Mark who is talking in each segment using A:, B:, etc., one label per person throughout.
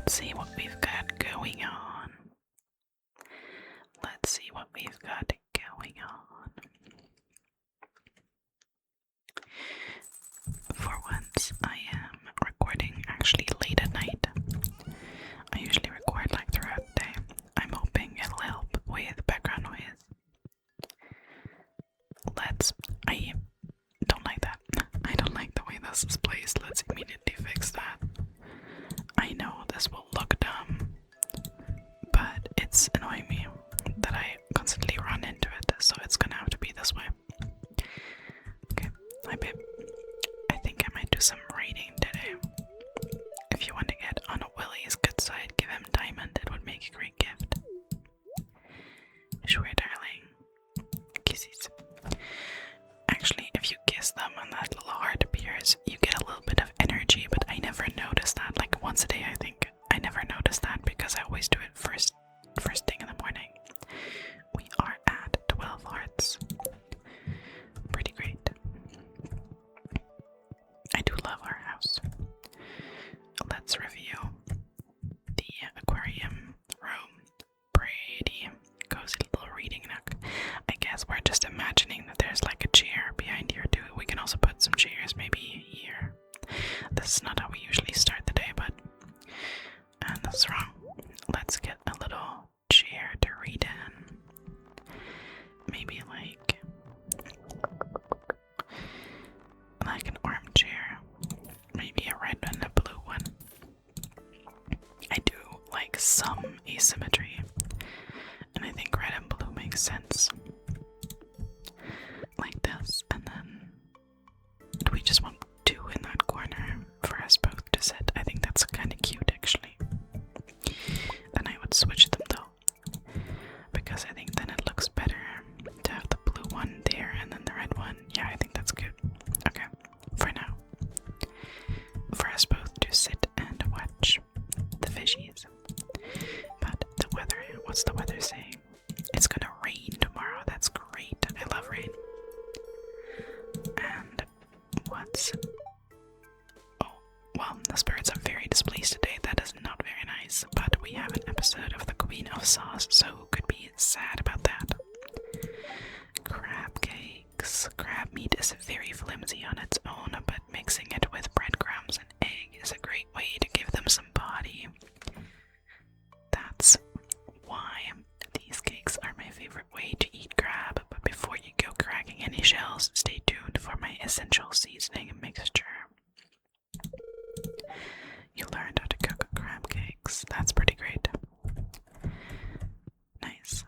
A: let's see what we've got going on. Let's see what we've got going on. For once, I am recording actually late at night. I usually record like throughout the day. I'm hoping it'll help with background noise. I don't like that. I don't like the way this is placed. Let's immediately fix that. I know this will look dumb, but it's annoying me that I constantly run into it, so it's gonna have to be this way. Okay, hi babe. I think I might do some raiding today. If you want to get on Willie's good side, give him diamond. It would make a great gift. Sure, darling. Kisses. Actually, if you kiss them and that little heart appears, you get a little bit of energy, but I never notice that. Like once a day, I think. I never notice that because I always do it first thing in the morning. We are at 12 hearts. Pretty great. I do love our house. Let's review the aquarium room. Pretty cozy little reading nook. I guess we're just imagining that there's like a chair behind here too. We can also put some chairs maybe here. This is not how we usually start the day, but and that's wrong. Let's get a little chair to read in. Maybe like an armchair. Maybe a red and a blue one. I do like some asymmetry, and I think red and blue makes sense. Like this, and then do we just want two in that corner for us both to sit? I think that's kind of cute actually. Then I would switch them though, because I think then it looks better to have the blue one there and then the red one. Yeah, I think that's good. Okay, for now. For us both to sit and watch the fishies. But the weather, what's the weather saying? It's gonna rain tomorrow. That's great. I love rain. And what's... Oh, well, the spirits are very displeased today. That is not very nice. But we have an episode of the Queen of Sauce, so who could be sad about that? Crab cakes. Crab meat is very flimsy on its own, but mixing it with breadcrumbs and egg is a great way to give them some body. That's why these cakes are my favorite way to eat crab, but before you go cracking any shells, stay tuned for my essential seasoning mixture. You learned how to cook crab cakes. That's pretty great. Nice.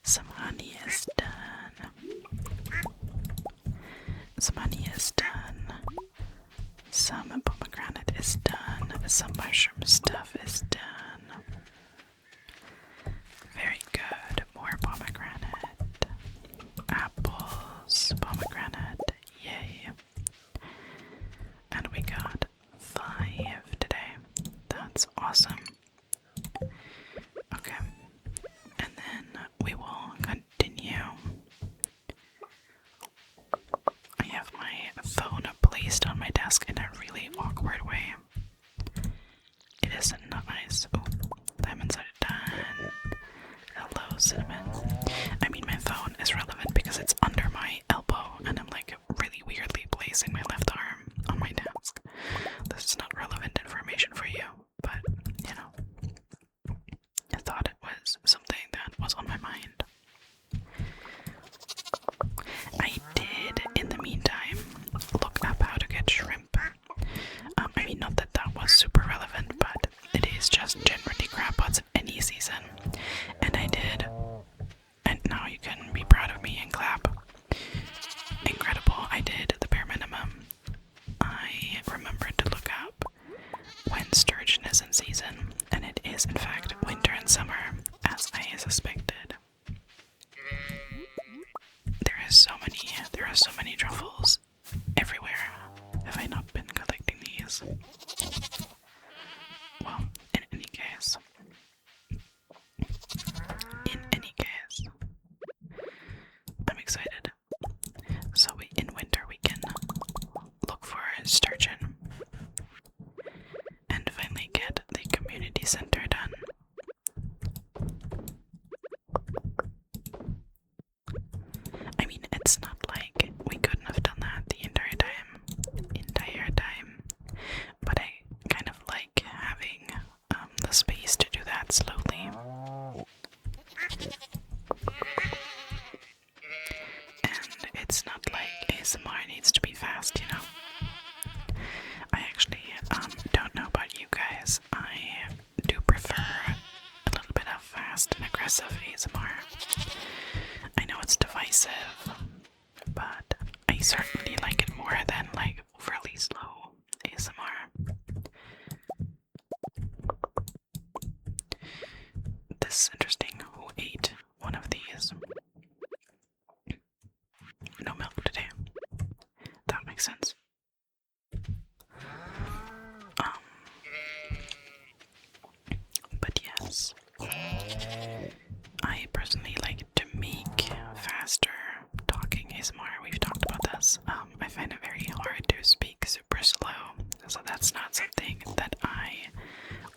A: Some honey is done. Some honey is done. Some pomegranate is done. Some mushroom stuff is done. Very good. More pomegranate. Apples. Pomegranate. Yay. And we got 5 today. That's awesome. Okay. And then we will continue. I have my phone placed on my desk in a really awkward way. It is not nice. Oh, diamonds are done. Hello, cinnamon. I mean, my phone is relevant because it's under my elbow and I'm like really weirdly placing my left arm on my desk. This is not relevant information for you, but you know. center done. I mean, it's not like we couldn't have done that the entire time. But I kind of like having the space to do that slowly. And it's not like ASMR needs to be fast, you know? I actually don't know about you guys. I do prefer a little bit of fast and aggressive ASMR. I know it's divisive, but I certainly like it more than like overly slow ASMR. This is interesting. Who ate one of these? No milk today. That makes sense. But yes, I personally like to make faster talking ASMR. We've talked about this. I find it very hard to speak super slow, so that's not something that I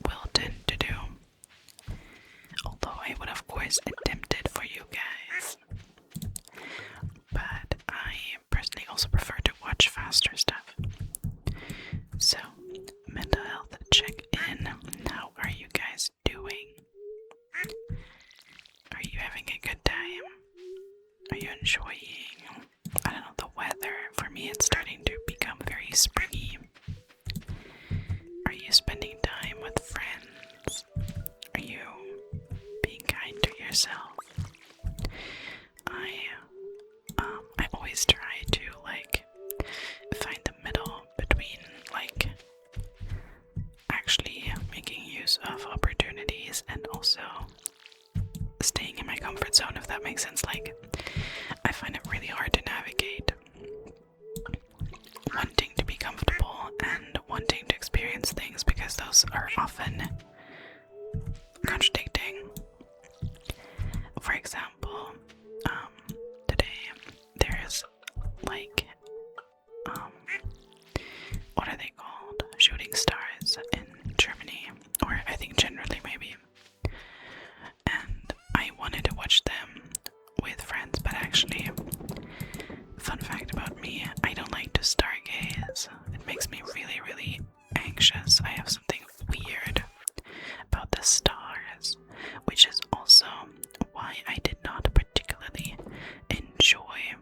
A: will tend to do. Although I would of course attempt it for you guys. But I personally also prefer to watch faster stuff. So, mental health check-in. How are you guys doing? Are you having a good time? Are you enjoying, I don't know, the weather? For me, it's starting to become very springy. Are you spending time with friends? Are you being kind to yourself? I always try to like find the middle between like actually making use of opportunities and also staying in my comfort zone, if that makes sense. Like, I find it really hard to navigate wanting to be comfortable and wanting to experience things because those are often contradicting. For example, today there's like what are they called? Shooting stars in Germany, or I think generally maybe. And I wanted to watch them with friends, but actually, fun fact about me, I don't like to stargaze. It makes me really, really anxious. I have something weird about the stars, which is also why I did not particularly enjoy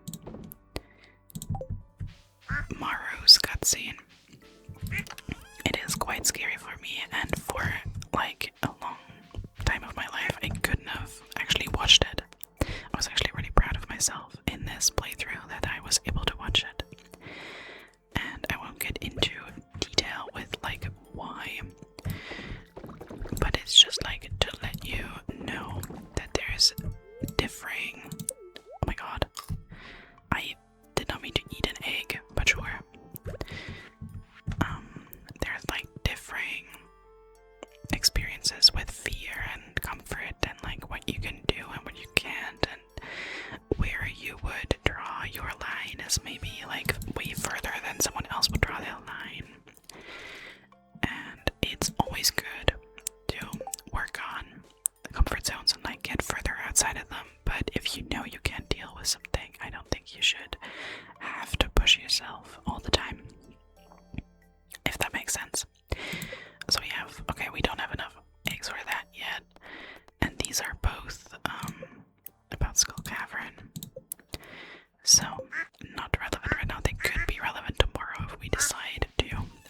A: Maru's cutscene. It is quite scary for me, and for like a long time of my life, I couldn't have actually watched it. I was actually really proud of myself in this playthrough that I was able to watch it. And I won't get into detail with like why, but it's just like to let you know that there's differing. Oh my god, I did not mean to eat an egg, but sure. There's like differing experiences with fear and comfort and like what you can do and what you can't, and where you would draw your line is maybe like way further than someone else would draw their line. And it's always good to work on the comfort zones and like get further outside of them, but if you know you can't deal with something, I don't think you should have to push yourself all the time, if that makes sense. So we have, okay, we don't have enough eggs for that yet, and these are both about Skull Cavern, so not relevant right now. They could be relevant tomorrow if we decide to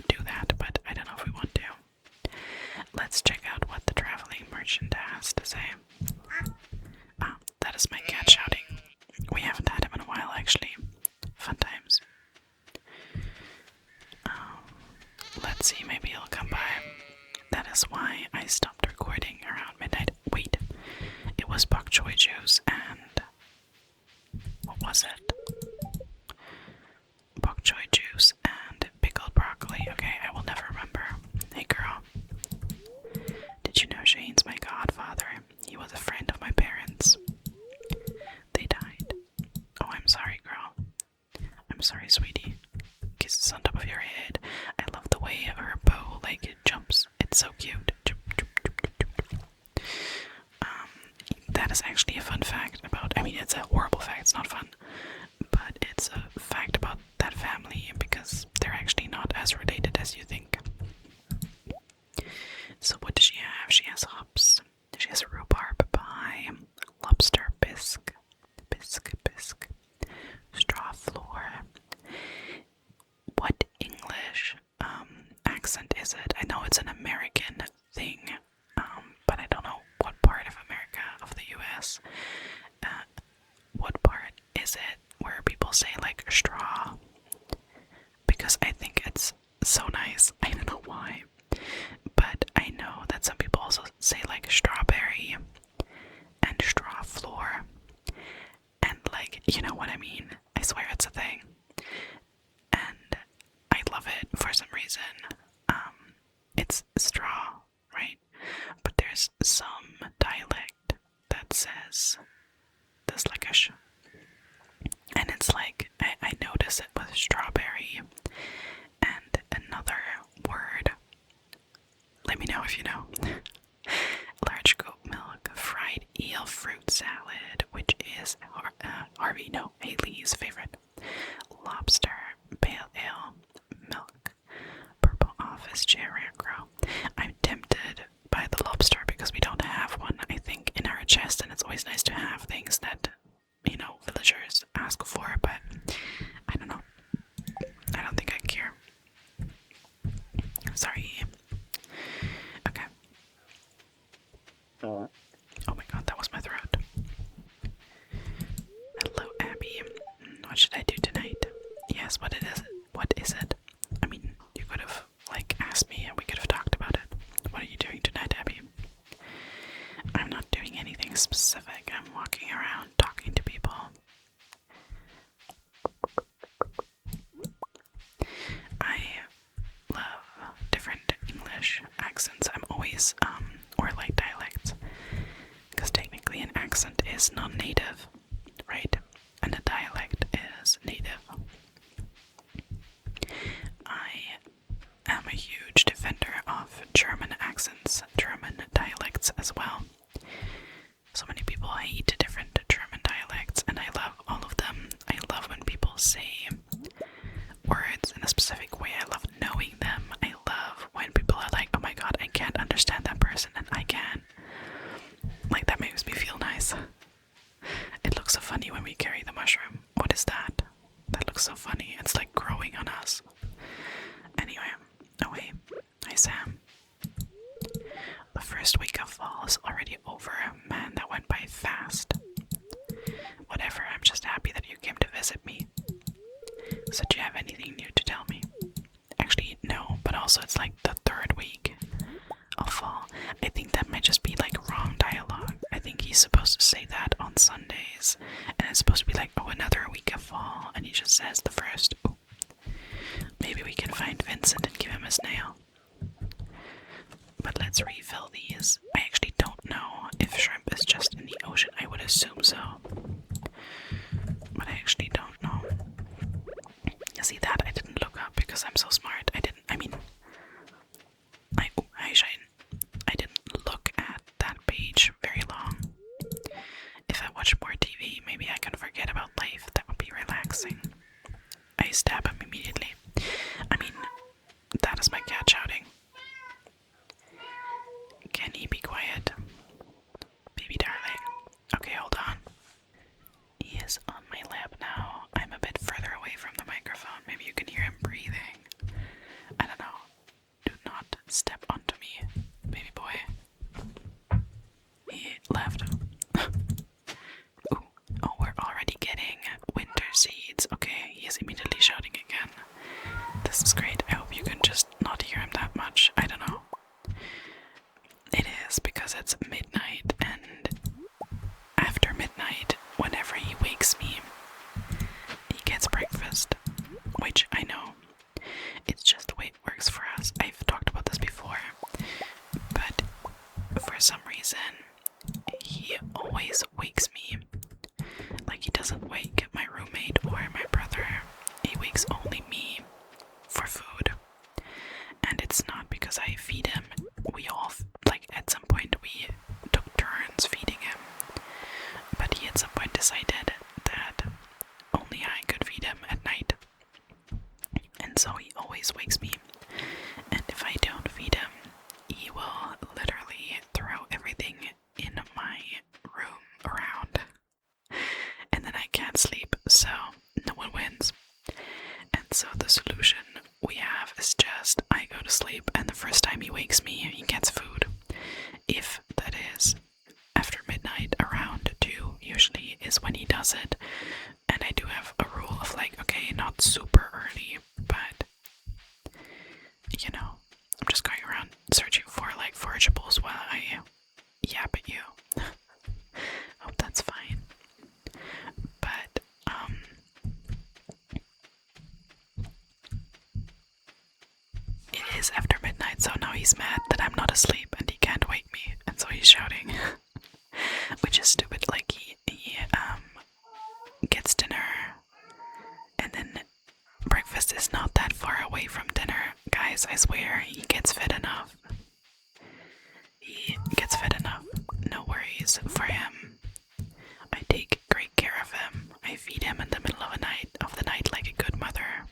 A: do that, but I don't know if we want to. Let's check out what the traveling merchant has to say. Ah, that is my cat shouting. We haven't had him in a while, actually. Fun times. Let's see, maybe he'll come by. That is why I stopped recording around midnight. Wait, it was bok choy juice and... what was it? Bok choy juice and pickled broccoli. Okay, I will never remember. Hey girl. Did you know Shane's my godfather? He was a friend of my parents. They died. Oh, I'm sorry, girl. I'm sorry, sweetie. Kisses on top of your head. I love the way her bow like it jumps. It's so cute. So what does she have? She has hops. She has rhubarb pie, lobster bisque, straw floor. What English accent is it? I know it's an American thing, but I don't know what part of America, of the US. What part is it where people say like straw? Because I think it's so nice. I don't know why. But I know that some people also say like strawberry and straw floor. And like, you know what I mean? I swear it's a thing. And I love it for some reason. It's straw, right? But there's some dialect that says this like a sh. And it's like, I notice it with strawberry and another word. Let me know if you know. Large goat milk, fried eel fruit salad, which is Haley's favorite. Lobster, pale ale, milk, purple office chair crow. I'm tempted by the lobster because we don't have one, I think, in our chest, and it's always nice to have things that, you know, villagers ask for, but I don't know. I don't think I care. Sorry. Okay. Oh my god, that was my throat. Hello, Abby. What should I do tonight? Yes, what is it? I mean, you could have, like, asked me and we could have talked about it. What are you doing tonight, Abby? I'm not doing anything specific. I'm walking around talking to people. I love different English accents. I'm always, or like dialects. Because technically an accent is non-native, right? And a dialect is native. I am a huge defender of German accents, German dialects as well. So many people hate different German dialects, and I love all of them. I love when people say words in a specific way. I love knowing them. I love when people are like, oh my god, I can't understand that person, and I can. Like, that makes me feel nice. It looks so funny when we carry the mushroom. What is that? That looks so funny. It's like growing on us. Anyway, oh wait. Hi, Sam. The first week of fall is already over. Man, that went by fast. Whatever, I'm just happy that you came to visit me. So do you have anything new to tell me? Actually, no, but also it's like the third week of fall. I think that might just be like wrong dialogue. I think he's supposed to say that on Sundays, and it's supposed to be like, oh, another week of fall, and he just says the first. Ooh. Maybe we can find Vincent and give him his nail. But let's refill these. I actually don't know if shrimp is just in the ocean. I would assume so. But I actually don't know. See that? I didn't look up because I'm so smart. I didn't look at that page very long. If I watch more TV, maybe I can forget about life. That would be relaxing. I stab him immediately. I mean, that is my cat shouting. Can he be quiet? Baby darling. Okay, hold on. He is on my lap now. I'm a bit further away from the microphone. Maybe you can hear him breathing. I don't know. Do not step onto me, baby boy. He left. Ooh. Oh, we're already getting winter seeds. Okay, he is immediately shouting again. This is great. I hope you can just not hear him that much. I don't know. It is because it's midnight, and after midnight, whenever he wakes me, he gets breakfast, which I know. It's just the way it works for us. I've talked about this before, but for some reason, he always wakes me. Like, he doesn't wake my roommate or my brother. He wakes only me for food. And it's not because I feed him. We all, like, at some point we took turns feeding him. But he at some point decided that only I could feed him at night. And so he always wakes me. And if I don't feed him, he will first time he wakes me, he gets food. If that is after midnight, around 2 usually is when he does it. And I do have a rule of like, okay, not super early, but you know, I'm just going around searching for like forageables while I yap at you. Hope that's fine. But it is after midnight, so now he's mad that I'm not asleep and he can't wake me, and so he's shouting. Which is stupid. Like he gets dinner, and then breakfast is not that far away from dinner. Guys, I swear, he gets fed enough. He gets fed enough. No worries for him. I take great care of him. I feed him in the middle of the night like a good mother.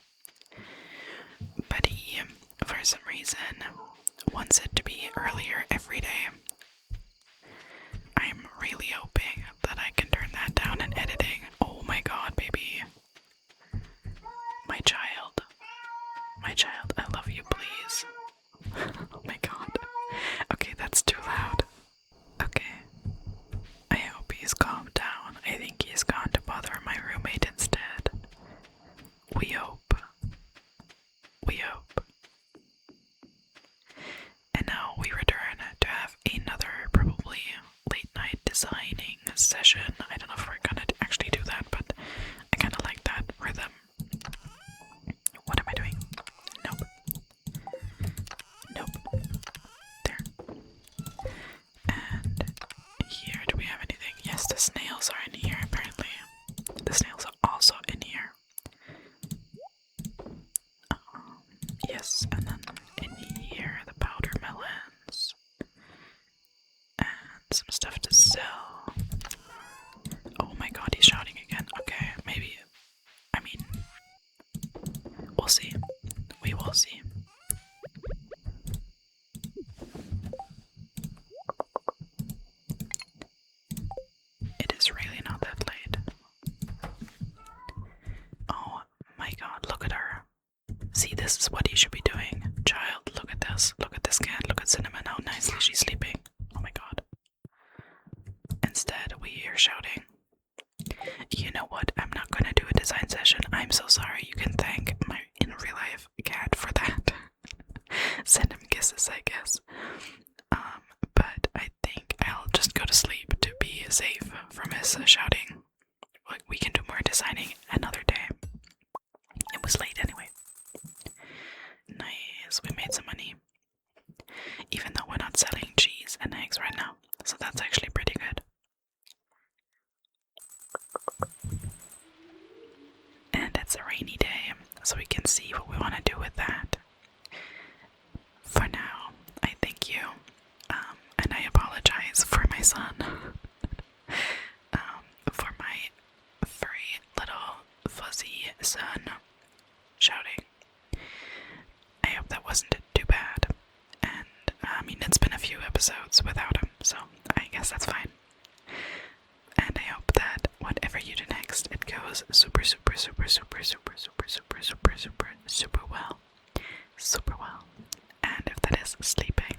A: But he, for some reason, wants it to be earlier every day. I'm really hoping that I can turn that down in editing. Oh my god, baby. My child. My child, I love you, please. Oh my god. Okay, that's too loud. Okay. I hope he's calmed down. I think he's gone to bother my roommate instead. We hope. We hope. And now we return to have another probably late night designing session. I don't know if we're gonna actually do that, but I kinda like that rhythm. What am I doing? Nope. Nope. There. And here, do we have anything? Yes, the snails are in here, apparently. The snails are also in here. Yes, and then in here, the powder melons. And some stuff to sell. Oh my god, he's shouting again. Okay, maybe. I mean, we'll see. We will see. It is really not that late. Oh my god, look at her. See, this is what you should be doing. Child, look at this. Look at this cat. Look at Cinnamon, how nicely she's sleeping. Oh my god. Instead, we hear shouting. You know what? I'm not gonna do a design session. I'm so sorry. You can thank my in real life cat for that. Send him kisses, I guess. But I think I'll just go to sleep to be safe from his shouting. Like, we can do more designing another day. It was late anyway. Nice, we made some money. Even though we're not selling cheese and eggs right now. So that's actually pretty good. And it's a rainy day, so we can see what we want to do with that. For now, I thank you. And I apologize for my son. For my furry little fuzzy son shouting. I hope that wasn't too bad. And I mean, it's been a few episodes without him, so I guess that's fine. And I hope that whatever you do next, it goes super, super, super, super, super, super, super, super, super, super well. Super well. And if that is sleeping,